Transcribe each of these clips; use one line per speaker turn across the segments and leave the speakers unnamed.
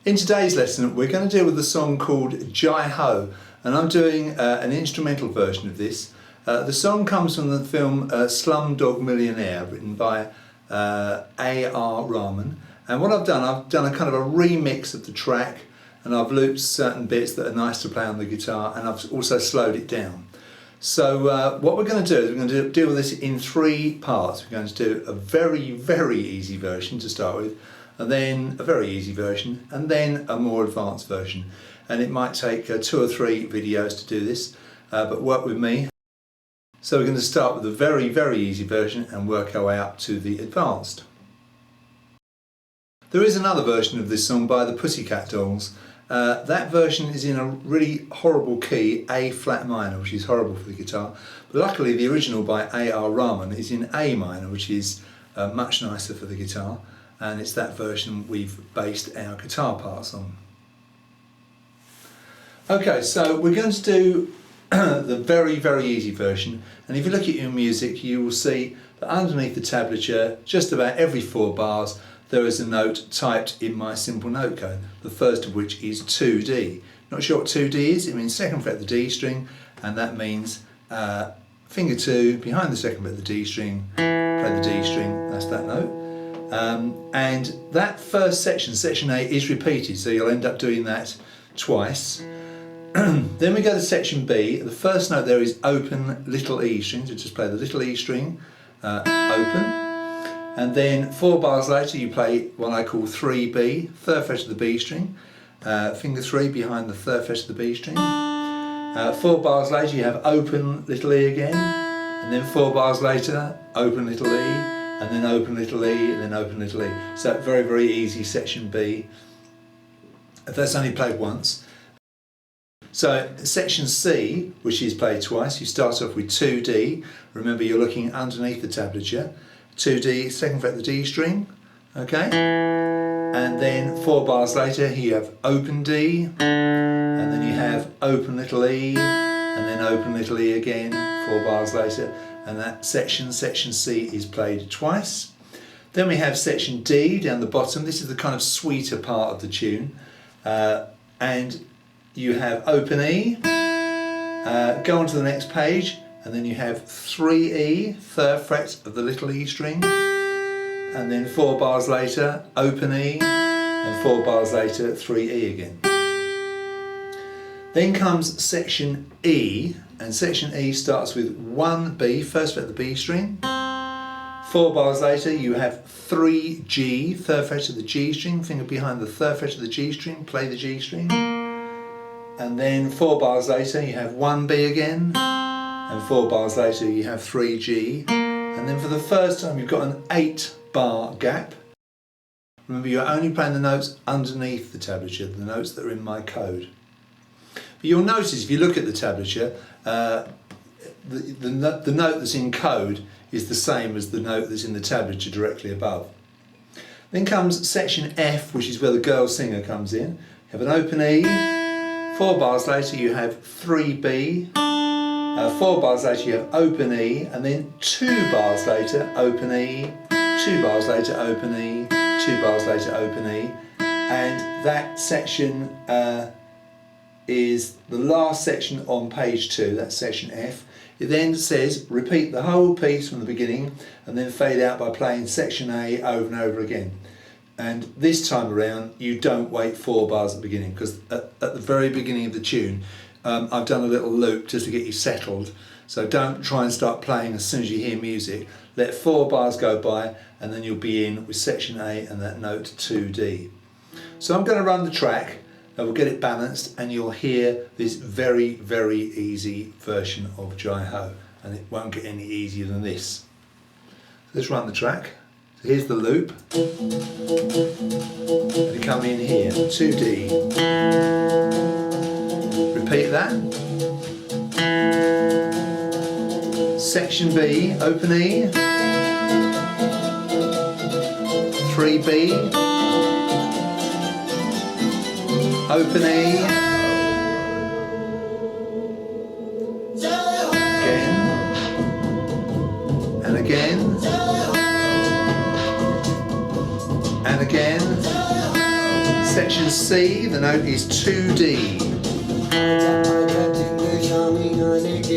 In today's lesson we're going to deal with a song called Jai Ho, and I'm doing an instrumental version of this. The song comes from the film Slumdog Millionaire, written by A.R. Rahman, and what I've done a kind of a remix of the track, and I've looped certain bits that are nice to play on the guitar, and I've also slowed it down. So what we're going to do is we're going to deal with this in 3 parts. We're going to do a very, very easy version to start with, and then a very easy version, and then a more advanced version. And it might take 2 or 3 videos to do this, but work with me. So we're going to start with the very, very easy version and work our way up to the advanced. There is another version of this song by the Pussycat Dolls. That version is in a really horrible key, A flat minor, which is horrible for the guitar. But luckily the original by A.R. Rahman is in A minor, which is much nicer for the guitar. And it's that version we've based our guitar parts on. Okay, so we're going to do the very, very easy version. And if you look at your music, you will see that underneath the tablature, just about every 4 bars, there is a note typed in my simple note code, the first of which is 2D. Not sure what 2D is? It means 2nd fret of the D string, and that means finger 2 behind the 2nd fret of the D string, play the D string, that's that note. And that first section, section A, is repeated, so you'll end up doing that twice. Then we go to section B. The first note there is open little E string, so just play the little E string, open. And then 4 bars later you play what I call 3B, 3rd fret of the B string, finger 3 behind the 3rd fret of the B string. 4 bars later you have open little E again, and then 4 bars later open little E, and then open little E, and then open little E. So very, very easy section B. That's only played once. So section C, which is played twice, you start off with 2D. Remember, you're looking underneath the tablature. 2D, 2nd fret of the D string, okay? And then 4 bars later you have open D, and then you have open little E, and then open little E again, 4 bars later, and that section C, is played twice. Then we have section D down the bottom. This is the kind of sweeter part of the tune, and you have open E, go on to the next page, and then you have 3E, 3rd fret of the little E string, and then 4 bars later open E, and 4 bars later 3E again. Then comes section E, and section E starts with 1B, 1st fret of the B string. 4 bars later you have 3G, 3rd fret of the G string, finger behind the 3rd fret of the G string, play the G string. And then 4 bars later you have 1B again, and 4 bars later you have 3G, and then for the first time you've got an 8-bar gap. Remember, you're only playing the notes underneath the tablature, the notes that are in my code. But you'll notice if you look at the tablature, the note that's in code is the same as the note that's in the tablature directly above. Then comes section F, which is where the girl singer comes in. You have an open E, 4 bars later you have 3B, 4 bars later you have open E, and then 2 bars later open E, 2 bars later open E, 2 bars later open E, and that section is the last section on page 2, that's section F. It then says repeat the whole piece from the beginning and then fade out by playing section A over and over again. And this time around you don't wait 4 bars at the beginning, because at the very beginning of the tune I've done a little loop just to get you settled. So don't try and start playing as soon as you hear music. Let 4 bars go by and then you'll be in with section A and that note 2D. So I'm going to run the track and we'll get it balanced, and you'll hear this very, very easy version of Jai Ho, and it won't get any easier than this. Let's run the track. So here's the loop. And you come in here, 2D. Repeat that. Section B, open E, 3B, open E, again, and again, and again, section Section C, the note is 2D.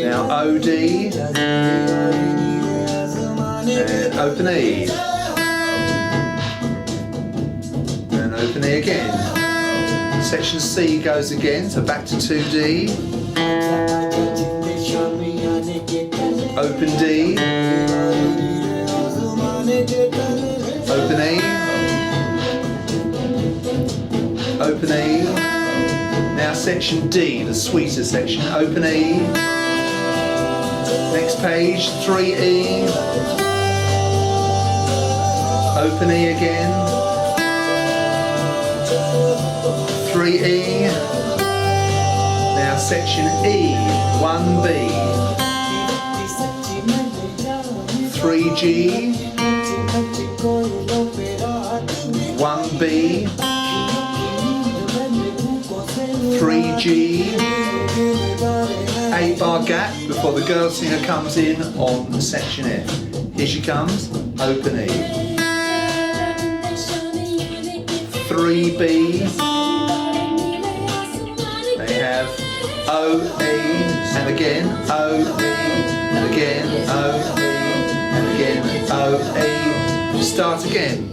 Now OD, and open E. And open E again. Section C goes again, so back to 2D. Open D. Open E. Open E. Now section D, the sweeter section. Open E. Next page, 3E. Open E again. 3E. Now section E, 1B. 3G. 1B. 3G. 8-bar gap before the girl singer comes in on section F. Here she comes, open E. 3B. They have O, E, and again, O, E, and again, O, E, and again, O, E. Start again.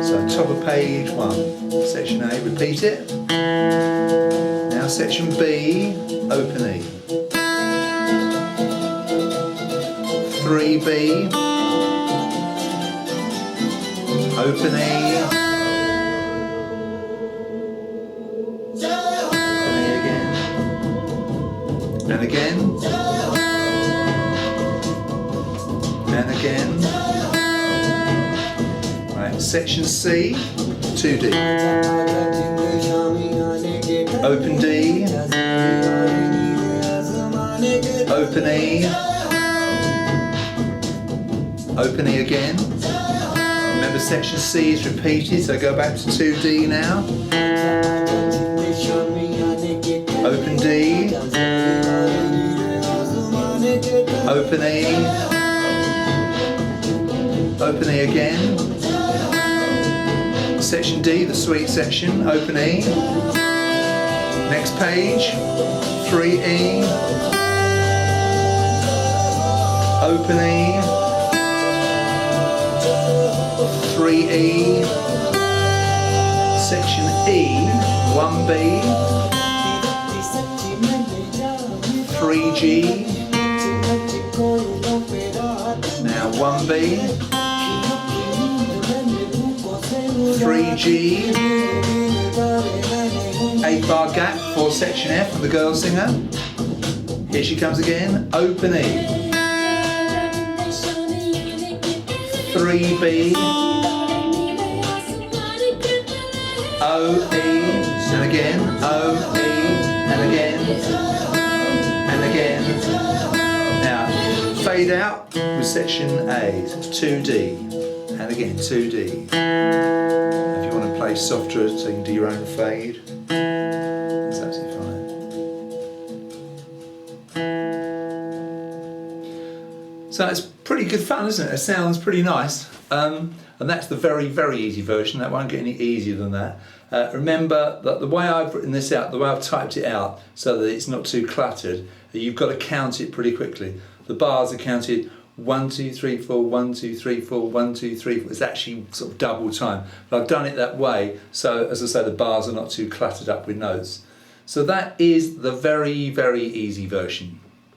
So top of page 1, section A, repeat it. Now section B, open E. 3B, open E. Open E again. And again. And again. Right, section C, 2D. Open D. Open E. Open E again. Remember section C is repeated, so go back to 2D now. Open D. Open E. Open E again. Section D, the sweet section, open E. Next page, 3E. Open E. 3E. Section E, 1B. 3G. Now 1B. 3G. 8-bar gap for section F for the girl singer. Here she comes again, open E. 3B. O, E, and again, O, E, and again, and again. Now, fade out with section A, so it's 2D, and again 2D. If you want to play softer so you can do your own fade, that's absolutely fine. So it's pretty good fun, isn't it? It sounds pretty nice. And that's the very, very easy version. That won't get any easier than that. Remember that the way I've written this out, the way I've typed it out so that it's not too cluttered, you've got to count it pretty quickly. The bars are counted 1, 2, 3, 4, 1, 2, 3, 4, 1, 2, 3, 4. It's actually sort of double time. But I've done it that way so, as I say, the bars are not too cluttered up with notes. So that is the very, very easy version.